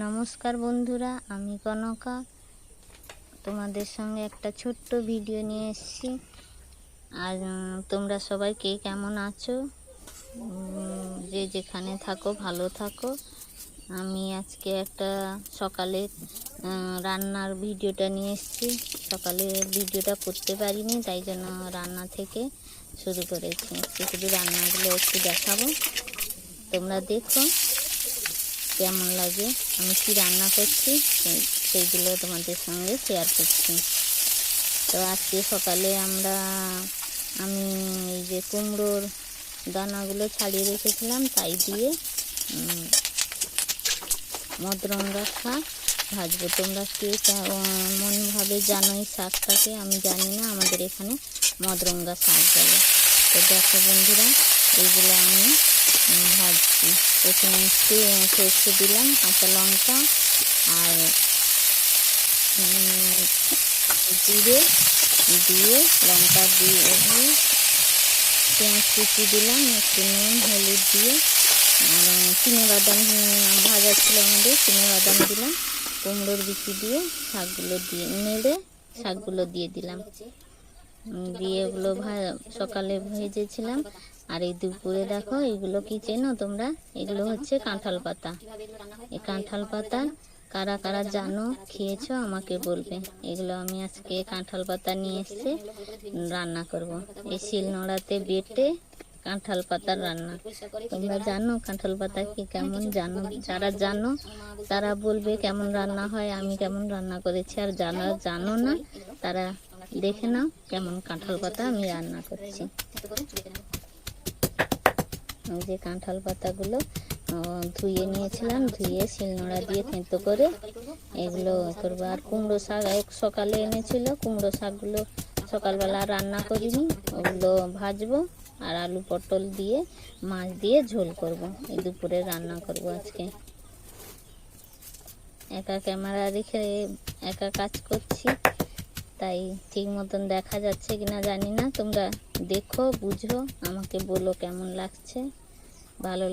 নমস্কার বন্ধুরা, আমি কনকা তোমাদের সঙ্গে একটা ছোট্ট ভিডিও নিয়ে এসেছি। আর তোমরা সবাই কে কেমন আছো, যে যেখানে থাকো ভালো থাকো। আমি আজকে একটা সকালে রান্নার ভিডিওটা নিয়ে এসেছি। সকালে ভিডিওটা করতে পারিনি, তাই জন্য রান্না থেকে শুরু করেছি। শুধু রান্নাগুলো একটু দেখাবো, তোমরা দেখো কেমন লাগে, আমি কি রান্না করছি সেইগুলো তোমাদের সঙ্গে শেয়ার করছি। তো আজকে সকালে আমি এই যে কুমড়োর দানাগুলো ছাড়িয়ে রেখেছিলাম, তাই দিয়ে মদরঙ্গা শাক ভাজবো। তোমরা কে কেমনভাবে জানো এই শাকটাকে, আমি জানি না, আমাদের এখানে মদরঙ্গা শাক বলে। তো দেখো বন্ধুরা, এইগুলো আমি ভাজছি। প্রথমে একটু সরষে দিলাম, কাঁচা লঙ্কা আর জিরে দিয়ে, লঙ্কা দিয়ে পেঁয়াজ কুচি দিলাম, একটু নুন হলুদ দিয়ে, আর চিনেবাদাম ভাজা ছিল আমাদের, চিনেবাদাম দিলাম, কুমড়োর বিচি দিয়ে শাকগুলো দিয়ে নেড়ে শাকগুলো দিয়ে দিলাম, দিয়ে এগুলো সকালে ভেজেছিলাম। আর এই দুপুরে দেখো, এগুলো কি চেনো তোমরা? এগুলো হচ্ছে কাঁঠাল পাতা। এই কাঁঠাল পাতা কারা কারা জানো, খেয়েছো, আমাকে বলবে। এগুলো আমি আজকে কাঁঠাল পাতা নিয়ে এসে রান্না করব। এই শিলনোড়াতে বেটে কাঁঠাল পাতার রান্না। তোমরা জানো কাঁঠাল পাতা কি কেমন জানো? যারা জানো তারা বলবে কেমন রান্না হয়, আমি কেমন রান্না করেছি। আর যারা জানো না তারা দেখে নাও কেমন কাঁঠাল পাতা আমি রান্না করছি। এই যে কাঁঠাল পাতাগুলো ধুয়ে নিয়েছিলাম, ধুয়ে শিলনোড়া দিয়ে থেঁতো করে এগুলো করবো। আর কুমড়ো শাক সকালে এনেছিল, কুমড়ো শাকগুলো সকালবেলা রান্না করিনি, ওগুলো ভাজবো। আর আলু পটল দিয়ে মাছ দিয়ে ঝোল করব। এই দুপুরে রান্না করব আজকে। একা ক্যামেরা রেখে একা কাজ করছি, তাই ঠিক মতন দেখা যাচ্ছে কিনা জানি না। তোমরা দেখো, বুঝো, আমাকে বলো কেমন লাগছে। ভালো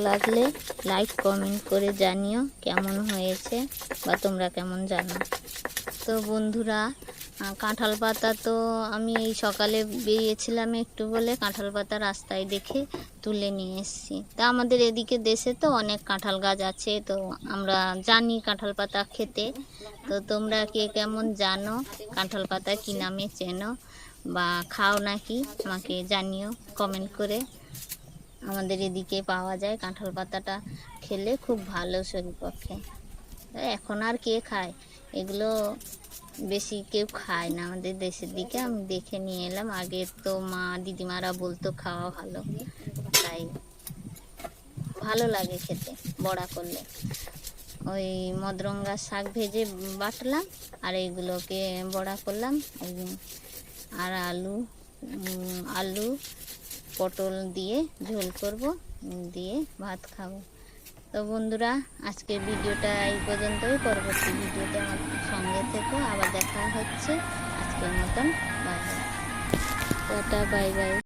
লাগলে লাইক কমেন্ট করে জানিও কেমন হয়েছে, বা তোমরা কেমন জানো। তো বন্ধুরা, কাঁঠাল পাতা তো আমি এই সকালে বেরিয়েছিলাম একটু বলে, কাঁঠাল পাতা রাস্তায় দেখে তুলে নিয়ে এসেছি। তা আমাদের এদিকে দেশে তো অনেক কাঁঠাল গাছ আছে, তো আমরা জানি কাঁঠাল পাতা খেতে। তো তোমরা কে কেমন জানো, কাঁঠাল পাতা কী নামে চেনো বা খাও নাকি, আমাকে জানিও কমেন্ট করে। আমাদের এদিকে পাওয়া যায় কাঁঠাল পাতাটা, খেলে খুব ভালো শরীর পক্ষে। এখন আর কে খায় এগুলো, বেশি কেউ খায় না আমাদের দেশের দিকে। আমি দেখে নিয়ে এলাম, আগে তো মা দিদিমারা বলতো খাওয়া ভালো, তাই ভালো লাগে খেতে বড়া করলে। ওই মদরঙ্গা শাক ভেজে বাটলাম, আর এইগুলোকে বড়া করলাম। আর আলু পটল দিয়ে ঝোল করব, দিয়ে ভাত খাবো। তো বন্ধুরা, আজকের ভিডিওটা এই পর্যন্তই। পরবর্তী ভিডিওতে আমার সঙ্গে থেকো, আবার দেখা হচ্ছে। আজকের মতন bye bye, tata, bye bye.